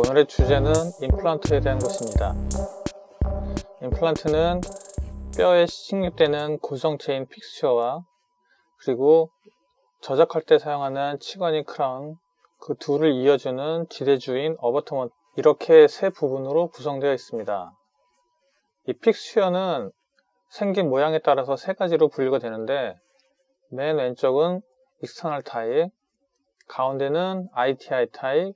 오늘의 주제는 임플란트에 대한 것입니다. 임플란트는 뼈에 식립되는 고정체인 픽스처와 그리고 저작할 때 사용하는 치관인 크라운, 그 둘을 이어주는 지대주인 어버트먼트, 이렇게 세 부분으로 구성되어 있습니다. 이 픽스처는 생긴 모양에 따라서 세 가지로 분류가 되는데, 맨 왼쪽은 익스터널 타입, 가운데는 ITI 타입,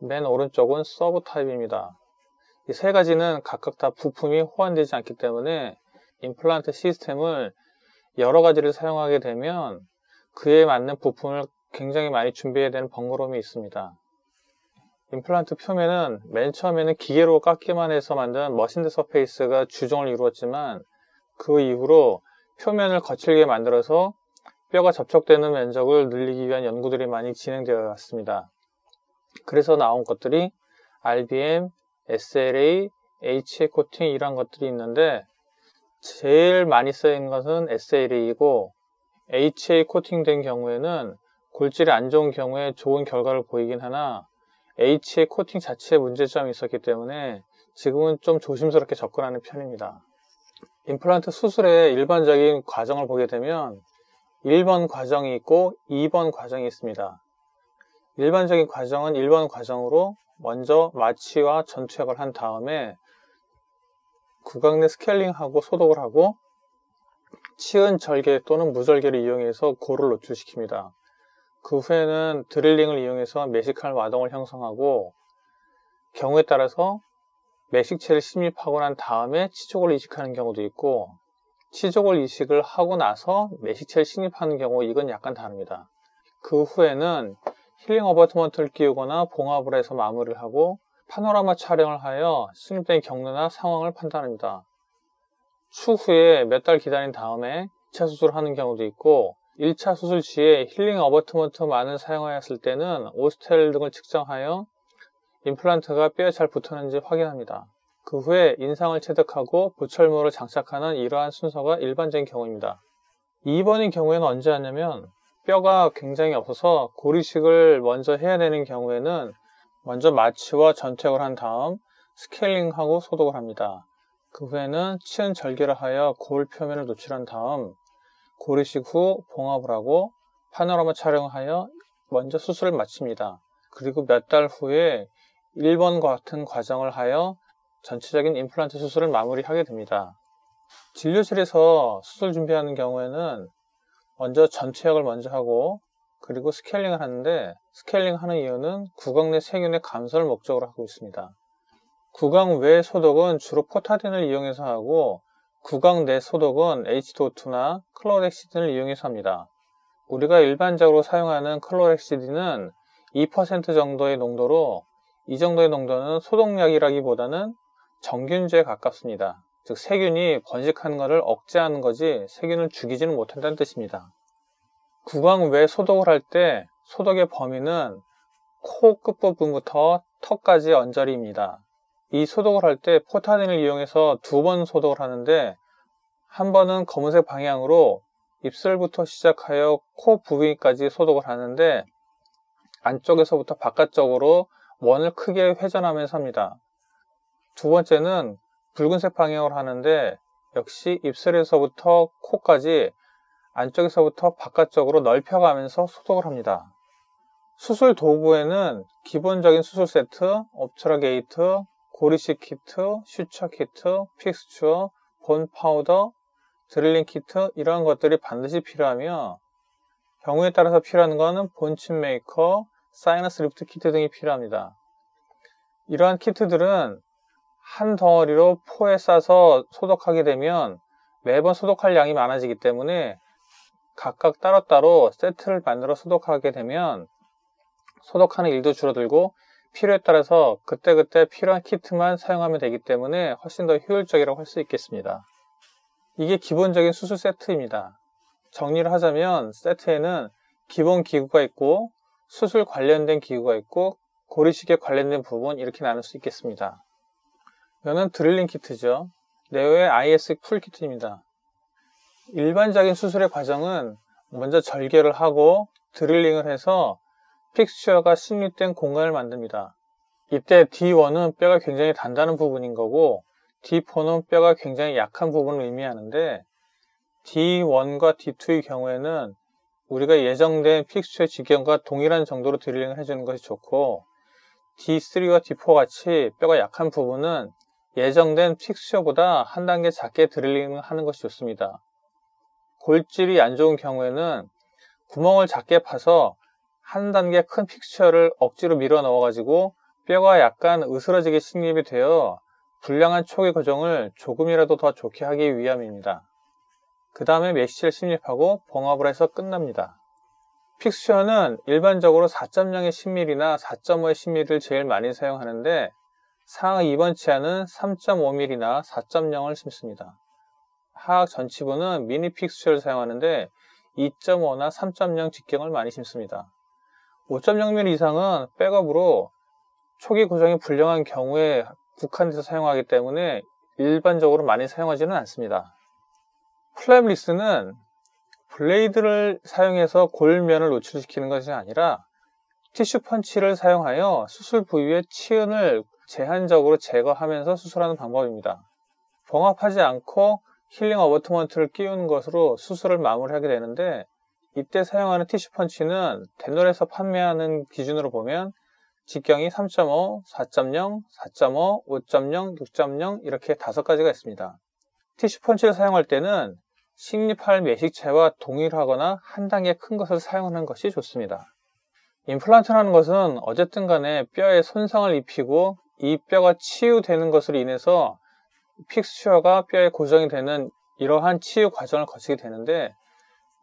맨 오른쪽은 서브 타입입니다. 이 세 가지는 각각 다 부품이 호환되지 않기 때문에 임플란트 시스템을 여러 가지를 사용하게 되면 그에 맞는 부품을 굉장히 많이 준비해야 되는 번거로움이 있습니다. 임플란트 표면은 맨 처음에는 기계로 깎기만 해서 만든 머신드 서페이스가 주종을 이루었지만, 그 이후로 표면을 거칠게 만들어서 뼈가 접촉되는 면적을 늘리기 위한 연구들이 많이 진행되어 왔습니다. 그래서 나온 것들이 RBM, SLA, HA 코팅 이런 것들이 있는데, 제일 많이 쓰인 것은 SLA이고, HA 코팅된 경우에는 골질이 안 좋은 경우에 좋은 결과를 보이긴 하나 HA 코팅 자체에 문제점이 있었기 때문에 지금은 좀 조심스럽게 접근하는 편입니다. 임플란트 수술의 일반적인 과정을 보게 되면 1번 과정이 있고 2번 과정이 있습니다. 일반적인 과정은 1번 과정으로 먼저 마취와 전투약을 한 다음에 구강 내 스케일링하고 소독을 하고 치은 절개 또는 무절개를 이용해서 골을 노출시킵니다. 그 후에는 드릴링을 이용해서 매식할 와동을 형성하고, 경우에 따라서 매식체를 심입하고 난 다음에 치조골 이식하는 경우도 있고, 치조골 이식을 하고 나서 매식체를 심입하는 경우, 이건 약간 다릅니다. 그 후에는 힐링 어버트먼트를 끼우거나 봉합을 해서 마무리를 하고 파노라마 촬영을 하여 승립된 경로나 상황을 판단합니다. 추후에 몇 달 기다린 다음에 2차 수술을 하는 경우도 있고, 1차 수술 시에 힐링 어버트먼트만을 사용하였을 때는 오스텔 등을 측정하여 임플란트가 뼈에 잘 붙었는지 확인합니다. 그 후에 인상을 체득하고 보철모를 장착하는 이러한 순서가 일반적인 경우입니다. 2번인 경우에는 언제 하냐면, 뼈가 굉장히 없어서 골이식을 먼저 해야 되는 경우에는 먼저 마취와 전투약을 한 다음 스케일링하고 소독을 합니다. 그 후에는 치은 절개를 하여 골 표면을 노출한 다음 골이식 후 봉합을 하고 파노라마 촬영하여 먼저 수술을 마칩니다. 그리고 몇 달 후에 1번 같은 과정을 하여 전체적인 임플란트 수술을 마무리하게 됩니다. 진료실에서 수술 준비하는 경우에는 먼저 전투약을 먼저 하고 그리고 스케일링을 하는데, 스케일링 하는 이유는 구강 내 세균의 감소를 목적으로 하고 있습니다. 구강 외 소독은 주로 포타딘을 이용해서 하고, 구강 내 소독은 H2O2나 클로렉시딘을 이용해서 합니다. 우리가 일반적으로 사용하는 클로렉시딘은 2% 정도의 농도로, 이 정도의 농도는 소독약이라기보다는 정균제에 가깝습니다. 즉 세균이 번식하는 것을 억제하는 거지 세균을 죽이지는 못한다는 뜻입니다. 구강 외 소독을 할 때 소독의 범위는 코 끝부분부터 턱까지 언저리입니다. 이 소독을 할 때 포타딘을 이용해서 2번 소독을 하는데, 한 번은 검은색 방향으로 입술부터 시작하여 코 부위까지 소독을 하는데, 안쪽에서부터 바깥쪽으로 원을 크게 회전하면서 합니다. 두 번째는 붉은색 방향으로 하는데, 역시 입술에서부터 코까지 안쪽에서부터 바깥쪽으로 넓혀가면서 소독을 합니다. 수술 도구에는 기본적인 수술 세트, 옵처라 게이트, 고리식 키트, 슈처 키트, 픽스처, 본 파우더, 드릴링 키트, 이러한 것들이 반드시 필요하며, 경우에 따라서 필요한 것은 본침 메이커, 사이너스 리프트 키트 등이 필요합니다. 이러한 키트들은 한 덩어리로 포에 싸서 소독하게 되면 매번 소독할 양이 많아지기 때문에 각각 따로따로 세트를 만들어 소독하게 되면 소독하는 일도 줄어들고, 필요에 따라서 그때그때 필요한 키트만 사용하면 되기 때문에 훨씬 더 효율적이라고 할 수 있겠습니다. 이게 기본적인 수술 세트입니다. 정리를 하자면 세트에는 기본 기구가 있고, 수술 관련된 기구가 있고, 고리식에 관련된 부분, 이렇게 나눌 수 있겠습니다. 이거는 드릴링 키트죠. 네오의 IS 풀 키트입니다. 일반적인 수술의 과정은 먼저 절개를 하고 드릴링을 해서 픽스처가 식립된 공간을 만듭니다. 이때 D1은 뼈가 굉장히 단단한 부분인 거고 D4는 뼈가 굉장히 약한 부분을 의미하는데, D1과 D2의 경우에는 우리가 예정된 픽스처의 지경과 동일한 정도로 드릴링을 해주는 것이 좋고, D3와 D4 같이 뼈가 약한 부분은 예정된 픽스처보다 한 단계 작게 드릴링을 하는 것이 좋습니다. 골질이 안 좋은 경우에는 구멍을 작게 파서 한 단계 큰 픽스처를 억지로 밀어 넣어가지고 뼈가 약간 으스러지게 식립이 되어 불량한 초기 고정을 조금이라도 더 좋게 하기 위함입니다. 그 다음에 메쉬를 식립하고 봉합을 해서 끝납니다. 픽스처는 일반적으로 4.0의 10mm나 4.5의 10mm를 제일 많이 사용하는데, 상하 2번 치아는 3.5mm나 4.0을 심습니다. 하악 전치부는 미니 픽스처를 사용하는데 2.5나 3.0 직경을 많이 심습니다. 5.0mm 이상은 백업으로 초기 고정이 불량한 경우에 국한돼서 사용하기 때문에 일반적으로 많이 사용하지는 않습니다. 플랩리스는 블레이드를 사용해서 골면을 노출시키는 것이 아니라 티슈 펀치를 사용하여 수술 부위의 치은을 제한적으로 제거하면서 수술하는 방법입니다. 봉합하지 않고 힐링 어버트먼트를 끼우는 것으로 수술을 마무리하게 되는데, 이때 사용하는 티슈 펀치는 덴놀에서 판매하는 기준으로 보면 직경이 3.5, 4.0, 4.5, 5.0, 6.0 이렇게 5가지가 있습니다. 티슈 펀치를 사용할 때는 식립할 매식체와 동일하거나 한 단계 큰 것을 사용하는 것이 좋습니다. 임플란트라는 것은 어쨌든 간에 뼈에 손상을 입히고 이 뼈가 치유되는 것으로 인해서 픽스처가 뼈에 고정이 되는 이러한 치유 과정을 거치게 되는데,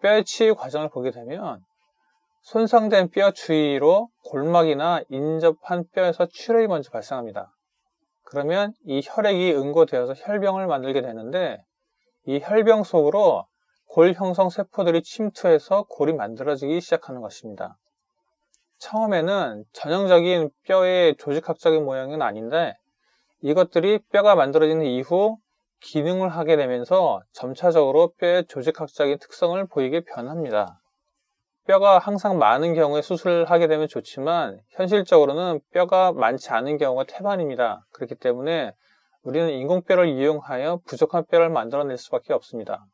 뼈의 치유 과정을 보게 되면 손상된 뼈 주위로 골막이나 인접한 뼈에서 출혈이 먼저 발생합니다. 그러면 이 혈액이 응고되어서 혈병을 만들게 되는데, 이 혈병 속으로 골 형성 세포들이 침투해서 골이 만들어지기 시작하는 것입니다. 처음에는 전형적인 뼈의 조직학적인 모양은 아닌데, 이것들이 뼈가 만들어지는 이후 기능을 하게 되면서 점차적으로 뼈의 조직학적인 특성을 보이게 변합니다. 뼈가 항상 많은 경우에 수술을 하게 되면 좋지만 현실적으로는 뼈가 많지 않은 경우가 태반입니다. 그렇기 때문에 우리는 인공뼈를 이용하여 부족한 뼈를 만들어낼 수밖에 없습니다.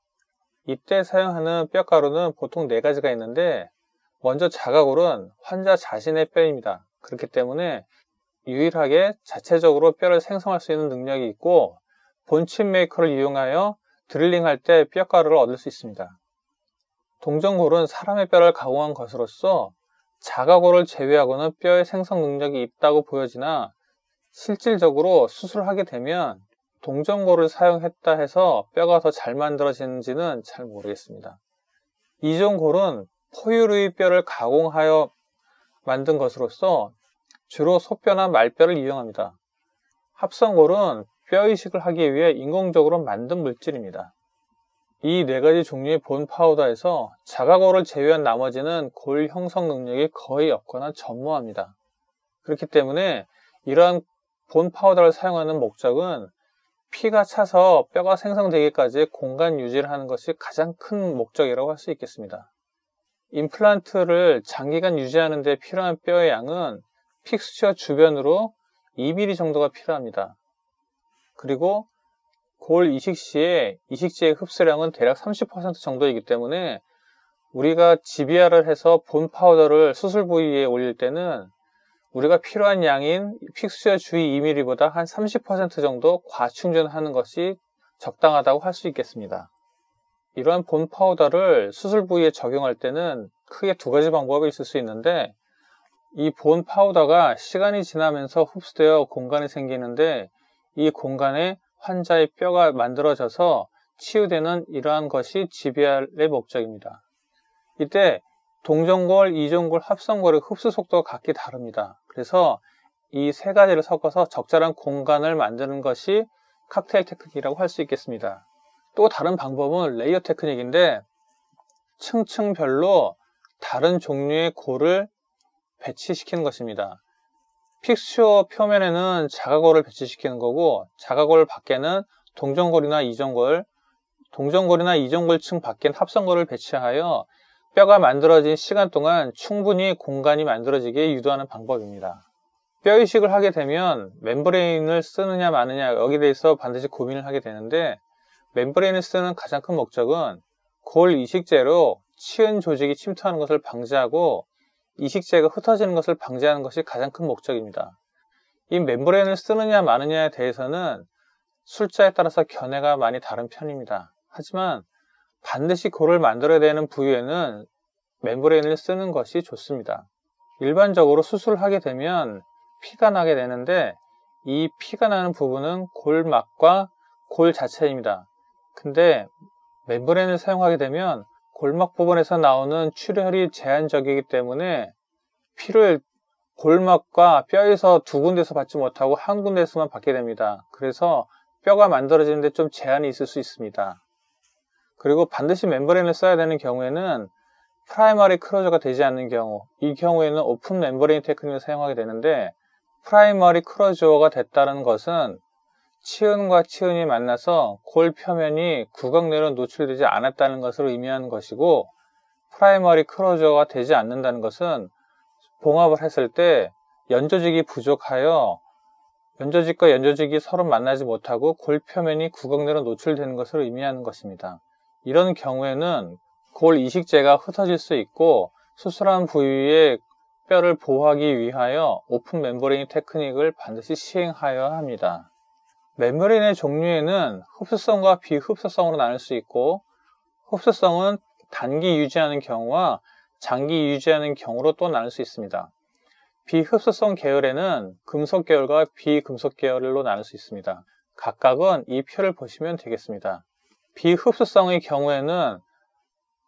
이때 사용하는 뼈가루는 보통 4가지가 있는데, 먼저 자가골은 환자 자신의 뼈입니다. 그렇기 때문에 유일하게 자체적으로 뼈를 생성할 수 있는 능력이 있고, 본침 메이커를 이용하여 드릴링할 때 뼈가루를 얻을 수 있습니다. 동전골은 사람의 뼈를 가공한 것으로서 자가골을 제외하고는 뼈의 생성 능력이 있다고 보여지나, 실질적으로 수술을 하게 되면 동전골을 사용했다 해서 뼈가 더 잘 만들어지는지는 잘 모르겠습니다. 이종골은 포유류의 뼈를 가공하여 만든 것으로서 주로 소뼈나 말뼈를 이용합니다. 합성골은 뼈 이식을 하기 위해 인공적으로 만든 물질입니다. 이 4가지 종류의 본 파우더에서 자가골을 제외한 나머지는 골 형성 능력이 거의 없거나 전무합니다. 그렇기 때문에 이러한 본 파우더를 사용하는 목적은 피가 차서 뼈가 생성되기까지 공간 유지를 하는 것이 가장 큰 목적이라고 할 수 있겠습니다. 임플란트를 장기간 유지하는 데 필요한 뼈의 양은 픽스처 주변으로 2mm 정도가 필요합니다. 그리고 골 이식 시에 이식제의 흡수량은 대략 30% 정도이기 때문에 우리가 GBR을 해서 본 파우더를 수술 부위에 올릴 때는 우리가 필요한 양인 픽스처 주위 2mm보다 한 30% 정도 과충전하는 것이 적당하다고 할 수 있겠습니다. 이러한 본 파우더를 수술 부위에 적용할 때는 크게 2가지 방법이 있을 수 있는데, 이 본 파우더가 시간이 지나면서 흡수되어 공간이 생기는데, 이 공간에 환자의 뼈가 만들어져서 치유되는 이러한 것이 GBR의 목적입니다. 이때 동전골, 이종골, 합성골의 흡수 속도가 각기 다릅니다. 그래서 이 3가지를 섞어서 적절한 공간을 만드는 것이 칵테일 테크닉이라고 할 수 있겠습니다. 또 다른 방법은 레이어 테크닉인데, 층층별로 다른 종류의 골을 배치시키는 것입니다. 픽스처 표면에는 자가골을 배치시키는 거고, 자가골 밖에는 동전골이나 이종골, 동전골이나 이종골층 밖엔 합성골을 배치하여 뼈가 만들어진 시간 동안 충분히 공간이 만들어지게 유도하는 방법입니다. 뼈 이식을 하게 되면 멤브레인을 쓰느냐 마느냐 여기에 대해서 반드시 고민을 하게 되는데, 멤브레인을 쓰는 가장 큰 목적은 골 이식제로 치은 조직이 침투하는 것을 방지하고 이식제가 흩어지는 것을 방지하는 것이 가장 큰 목적입니다. 이 멤브레인을 쓰느냐 마느냐에 대해서는 술자에 따라서 견해가 많이 다른 편입니다. 하지만 반드시 골을 만들어야 되는 부위에는 멤브레인을 쓰는 것이 좋습니다. 일반적으로 수술을 하게 되면 피가 나게 되는데, 이 피가 나는 부분은 골막과 골 자체입니다. 근데 멤브레인을 사용하게 되면 골막 부분에서 나오는 출혈이 제한적이기 때문에 피를 골막과 뼈에서 두 군데서 받지 못하고 한 군데에서만 받게 됩니다. 그래서 뼈가 만들어지는데 좀 제한이 있을 수 있습니다. 그리고 반드시 멤브레인을 써야 되는 경우에는 프라이머리 클로저가 되지 않는 경우, 이 경우에는 오픈 멤브레인 테크닉을 사용하게 되는데, 프라이머리 클로저가 됐다는 것은 치은과 치은이 만나서 골 표면이 구강내로 노출되지 않았다는 것을 의미하는 것이고, 프라이머리 클로저가 되지 않는다는 것은 봉합을 했을 때 연조직이 부족하여 연조직과 연조직이 서로 만나지 못하고 골 표면이 구강내로 노출되는 것을 의미하는 것입니다. 이런 경우에는 골 이식제가 흩어질 수 있고, 수술한 부위의 뼈를 보호하기 위하여 오픈 멤브레인 테크닉을 반드시 시행하여야 합니다. 멤브레인의 종류에는 흡수성과 비흡수성으로 나눌 수 있고, 흡수성은 단기 유지하는 경우와 장기 유지하는 경우로 또 나눌 수 있습니다. 비흡수성 계열에는 금속 계열과 비금속 계열로 나눌 수 있습니다. 각각은 이 표를 보시면 되겠습니다. 비흡수성의 경우에는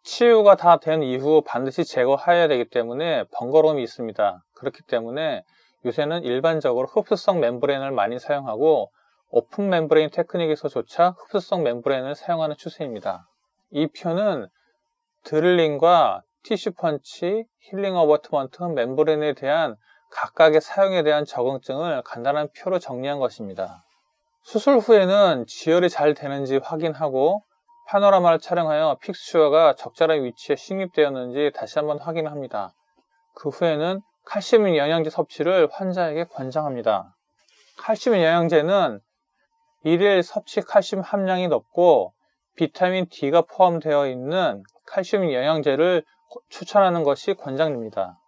치유가 다 된 이후 반드시 제거해야 되기 때문에 번거로움이 있습니다. 그렇기 때문에 요새는 일반적으로 흡수성 멤브레인을 많이 사용하고, 오픈 멤브레인 테크닉에서조차 흡수성 멤브레인을 사용하는 추세입니다. 이 표는 드릴링과 티슈 펀치, 힐링 어버트먼트, 멤브레인에 대한 각각의 사용에 대한 적응증을 간단한 표로 정리한 것입니다. 수술 후에는 지혈이 잘 되는지 확인하고, 파노라마를 촬영하여 픽스처가 적절한 위치에 식립되었는지 다시 한번 확인합니다. 그 후에는 칼슘 영양제 섭취를 환자에게 권장합니다. 칼슘 영양제는 일일 섭취 칼슘 함량이 높고 비타민 D가 포함되어 있는 칼슘 영양제를 추천하는 것이 권장됩니다.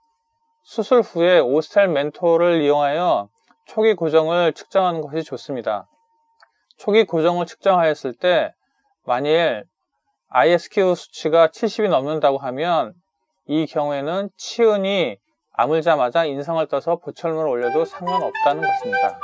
수술 후에 오스텔 멘토를 이용하여 초기 고정을 측정하는 것이 좋습니다. 초기 고정을 측정하였을 때 만일 ISQ 수치가 70이 넘는다고 하면, 이 경우에는 치은이 아물자마자 인상을 떠서 보철물을 올려도 상관없다는 것입니다.